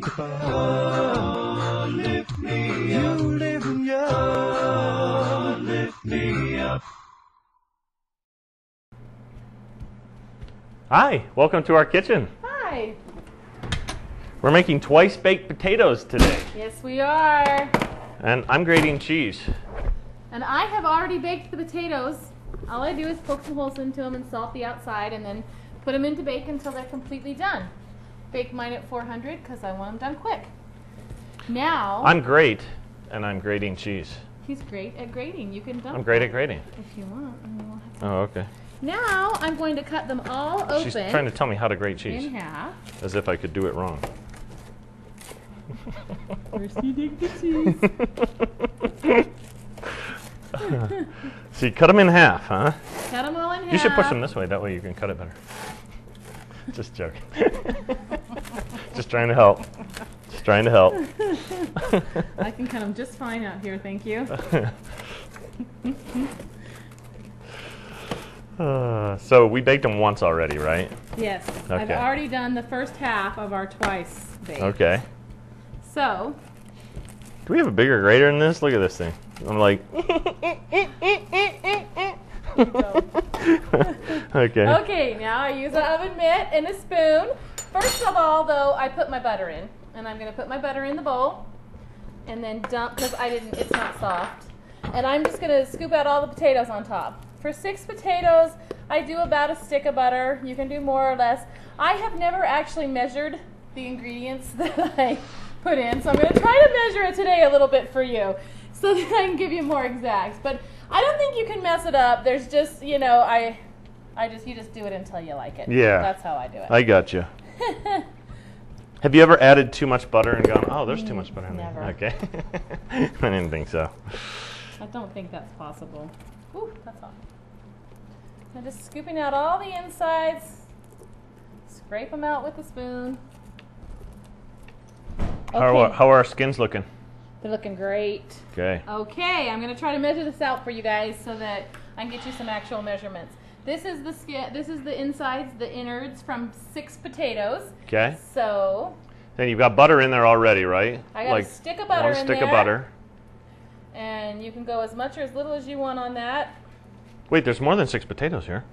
Oh, lift me up. You lift me up. Oh, lift me up. Hi, welcome to our kitchen. Hi. We're making twice baked potatoes today. Yes, we are. And I'm grating cheese. And I have already baked the potatoes. All I do is poke some holes into them and salt the outside and then put them into bake until they're completely done. Bake mine at 400 because I want them done quick. Now... I'm great, and I'm grating cheese. He's great at grating. You can dump I'm great at grating. if you want. And we'll have Oh, okay. Now I'm going to cut them all open. She's trying to tell me how to grate cheese. In half. As if I could do it wrong. First you dig the cheese. So you cut them in half, huh? Cut them all in half. You should push them this way. That way you can cut it better. Just joking. Just trying to help. Just trying to help. I can cut them just fine out here, thank you. So we baked them once already, right? Yes, Okay. I've already done the first half of our twice bake. Okay. So, Do we have a bigger grater than this? Look at this thing. I'm like... Okay. okay, now I use an oven mitt and a spoon. First of all, though, I put my butter in. And I'm going to put my butter in the bowl and then dump, because it's not soft. And I'm just going to scoop out all the potatoes on top. For 6 potatoes, I do about a stick of butter. You can do more or less. I have never actually measured the ingredients that I put in, so I'm going to try to measure it today a little bit for you so that I can give you more exacts. But I don't think you can mess it up. There's just, you know, you just do it until you like it. Yeah. That's how I do it. I got you. Have you ever added too much butter and gone, oh, there's too much butter in there? Never. Okay. I didn't think so. I don't think that's possible. Ooh, that's hot. I'm just scooping out all the insides. Scrape them out with a spoon. How are our skins looking? They're looking great. Okay. Okay, I'm going to try to measure this out for you guys so that I can get you some actual measurements. This is the skin. This is the insides, the innards from 6 potatoes. Okay. So. Then you've got butter in there already, right? I got a stick of butter in there. 1 stick of butter. And you can go as much or as little as you want on that. Wait, there's more than 6 potatoes here.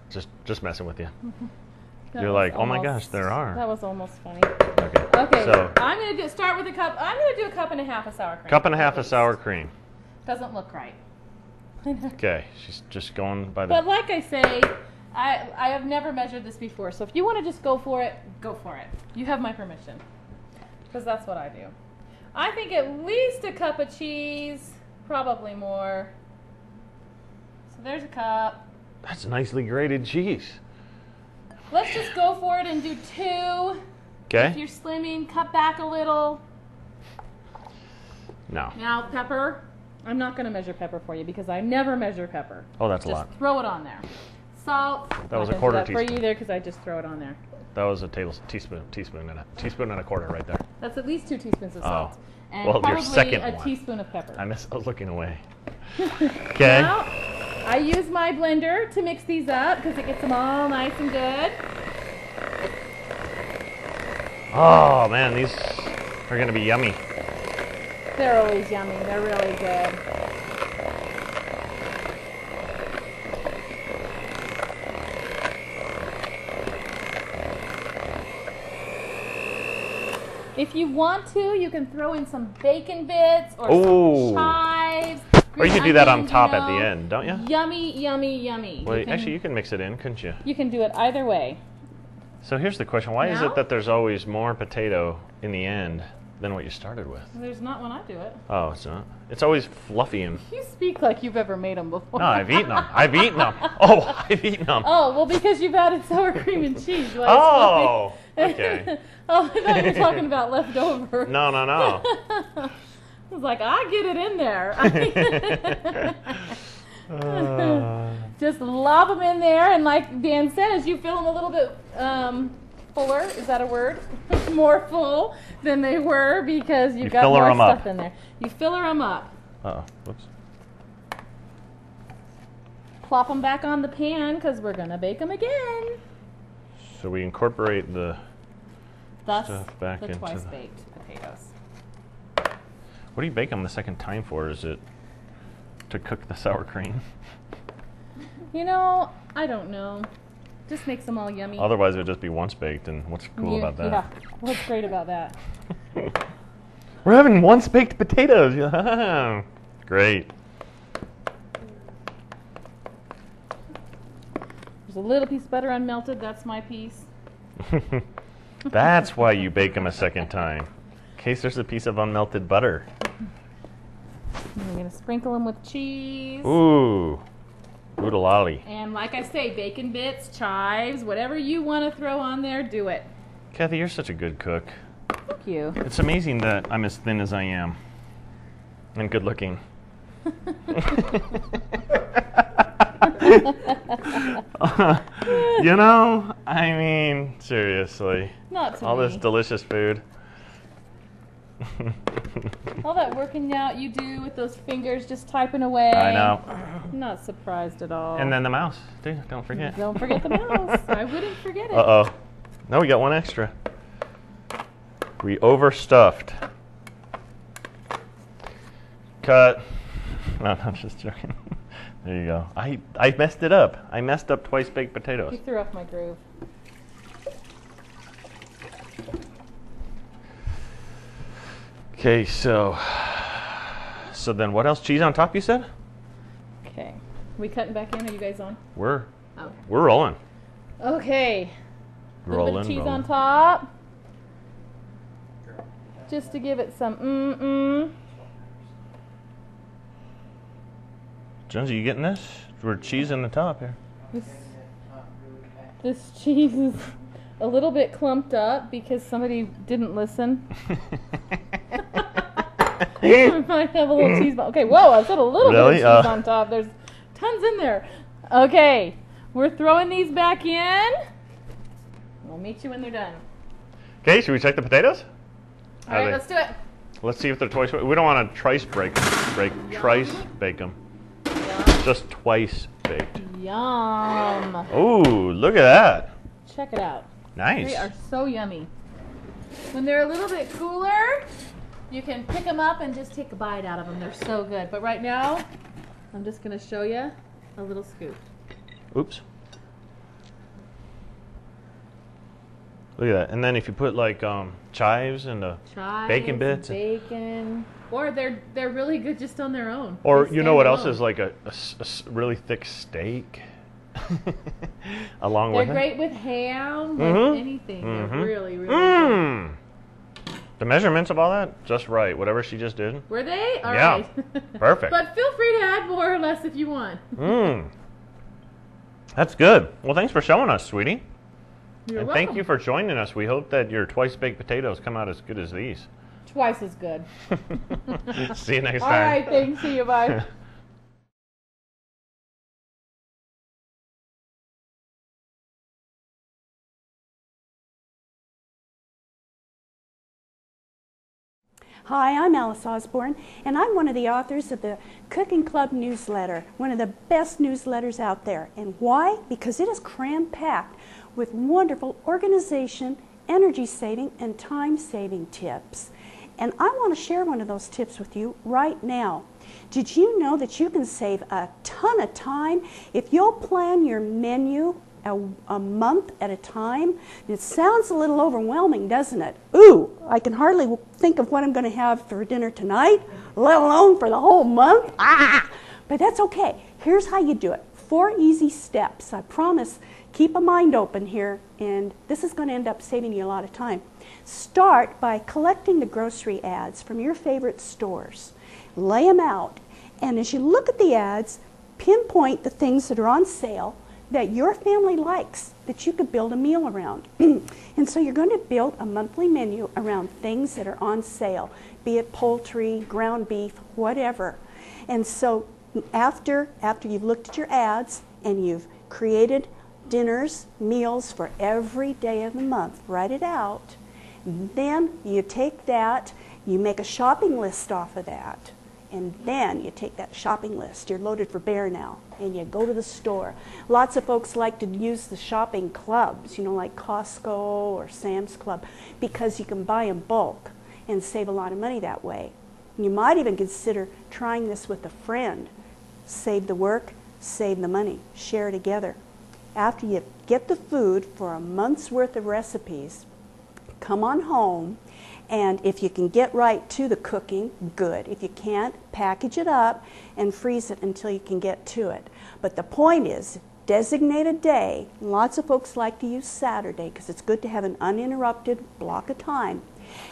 Just messing with you. You're like, oh my gosh, there are. That was almost funny. Okay. Okay, So I'm going to start with a cup. I'm going to do a cup and a half of sour cream. cup and a half of sour cream. Doesn't look right. Okay, she's just going by the... But like I say, I have never measured this before, so if you want to just go for it, go for it. You have my permission, because that's what I do. I think at least a cup of cheese, probably more. So there's a cup. That's nicely grated cheese. Let's just go for it and do 2. Okay. If you're slimming, cut back a little. No. Now, pepper. I'm not going to measure pepper for you because I never measure pepper. Oh, that's a Just lot. throw it on there. Salt. That was a Not gonna quarter do that for teaspoon. you either because I just throw it on there. That was a teaspoon and a quarter right there. That's at least 2 teaspoons of salt. Oh. And Well, your probably second a one. teaspoon of pepper. I was looking away. Okay. Now, I use my blender to mix these up because it gets them all nice and good. Oh man, these are gonna be yummy. They're always yummy. They're really good. If you want to, you can throw in some bacon bits or Ooh. some chives. Or you green can do that on onions, top you at the know. end, don't you? Yummy, yummy, yummy. Well, actually, you can mix it in, couldn't you? You can do it either way. So here's the question: why is Now? it that there's always more potato in the end than what you started with? There's not when I do it. Oh, it's not. It's always fluffy and. You speak like you've ever made them before. No, I've eaten them. I've eaten them. Oh, I've eaten them. Oh, well, because you've added sour cream and cheese. Why it's Oh, fluffy. okay. Oh, I thought you were talking about leftover. No. I was like, I get it in there. Just lob them in there, and like Dan said, as you fill them a little bit fuller, is that a word? More full than they were because you've got more stuff in there. You filler them up. Uh-oh. Whoops. Plop them back on the pan because we're going to bake them again. So we incorporate the Thus, stuff back the into twice baked potatoes. What do you bake them the second time for? Is it to cook the sour cream? You know, I don't know. Just makes them all yummy. Otherwise, it would just be once baked, and what's cool about that? Yeah, what's great about that? We're having once baked potatoes. Yeah. Great. There's a little piece of butter unmelted. That's my piece. That's why you bake them a second time. In case there's a piece of unmelted butter. And we're going to sprinkle them with cheese. Ooh. Oodalali. And like I say, bacon bits, chives, whatever you want to throw on there, do it. Kathy, you're such a good cook. Thank you. It's amazing that I'm as thin as I am. And good looking. You know, I mean, seriously. Not to All me. this delicious food. All that working out you do with those fingers just typing away. I know. I'm not surprised at all. And then the mouse. Dude, don't forget. Don't forget the mouse. I wouldn't forget it. Uh-oh. No, we got one extra. We overstuffed. Cut. No, I'm just joking. There you go. I messed it up. I messed up twice baked potatoes. You threw off my groove. Okay, so then what else? Cheese on top, you said? Okay. We cutting back in? Are you guys on? We're Oh. rolling. Okay. A little bit Rolling, of cheese rolling. on top. Just to give it some Jonesy, you getting this? We're cheese in the top here. This cheese is a little bit clumped up because somebody didn't listen. I might have a little cheese ball. Okay, whoa, I said a little Really? bit of cheese on top. There's tons in there. Okay, we're throwing these back in. We'll meet you when they're done. Okay, should we check the potatoes? All right, let's do it. Let's see if they're twice. We don't want to trice bake them. Yum. Just twice baked. Yum. Ooh, look at that. Check it out. Nice. They are so yummy. When they're a little bit cooler, you can pick them up and just take a bite out of them. They're so good. But right now, I'm just going to show you a little scoop. Oops. Look at that. And then if you put like chives and the bacon bits. Bacon. Or they're really good just on their own. Or They you know what stand else alone. is like a really thick steak along They're with it? great with ham, with Mhm. anything. Mhm. They're really, really good. Mmm. The measurements of all that, just right. Whatever she just did. Were they? All Yeah. right. Perfect. But feel free to add more or less if you want. Mmm. That's good. Well, thanks for showing us, sweetie. You're And welcome. thank you for joining us. We hope that your twice baked potatoes come out as good as these. Twice as good. See you next All time. right, thanks. See you. Bye. Hi, I'm Alice Osborne, and I'm one of the authors of the Cooking Club newsletter, one of the best newsletters out there. And why? Because it is cram-packed with wonderful organization, energy-saving, and time-saving tips. And I want to share one of those tips with you right now. Did you know that you can save a ton of time if you'll plan your menu a month at a time? It sounds a little overwhelming, doesn't it? Ooh, I can hardly think of what I'm going to have for dinner tonight, let alone for the whole month. Ah! But that's okay. Here's how you do it. 4 easy steps. I promise, keep a mind open here, and this is going to end up saving you a lot of time. Start by collecting the grocery ads from your favorite stores. Lay them out, and as you look at the ads, pinpoint the things that are on sale that your family likes, that you could build a meal around. And so you're going to build a monthly menu around things that are on sale, be it poultry, ground beef, whatever. And so after you've looked at your ads and you've created dinners, meals for every day of the month, write it out. Then you take that, you make a shopping list off of that, And then you take that shopping list. You're loaded for bear now. And you go to the store. Lots of folks like to use the shopping clubs, you know, like Costco or Sam's Club, because you can buy in bulk and save a lot of money that way. And you might even consider trying this with a friend. Save the work, save the money, share together. After you get the food for a month's worth of recipes, come on home, and if you can get right to the cooking, good. If you can't, package it up and freeze it until you can get to it. But the point is, designate a day. Lots of folks like to use Saturday because it's good to have an uninterrupted block of time.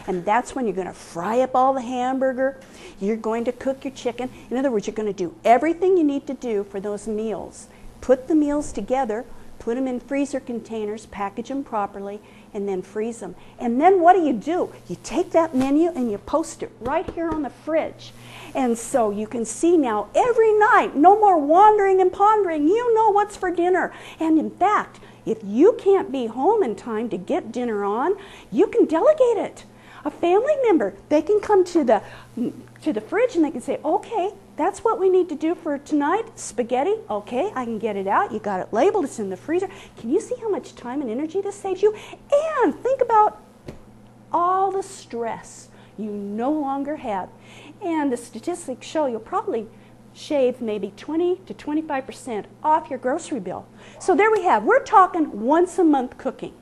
And that's when you're going to fry up all the hamburger. You're going to cook your chicken. In other words, you're going to do everything you need to do for those meals. Put the meals together, put them in freezer containers, package them properly, and then freeze them. And then what do? You take that menu and you post it right here on the fridge. And so you can see now every night, no more wandering and pondering. You know what's for dinner. And in fact, if you can't be home in time to get dinner on, you can delegate it. A family member, they can come to the fridge and they can say, okay, that's what we need to do for tonight, spaghetti. Okay, I can get it out. You got it labeled, it's in the freezer. Can you see how much time and energy this saves you? And think about all the stress you no longer have. And the statistics show you'll probably shave maybe 20 to 25% off your grocery bill. So there we have, we're talking once a month cooking.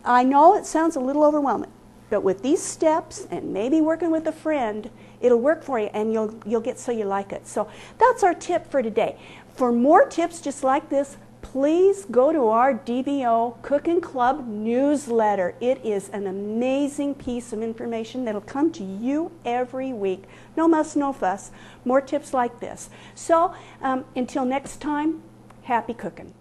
I know it sounds a little overwhelming, but with these steps and maybe working with a friend, it'll work for you and you'll get so you like it. So that's our tip for today. For more tips just like this, please go to our DVO Cooking Club newsletter. It is an amazing piece of information that'll come to you every week. No muss, no fuss. More tips like this. So until next time, happy cooking.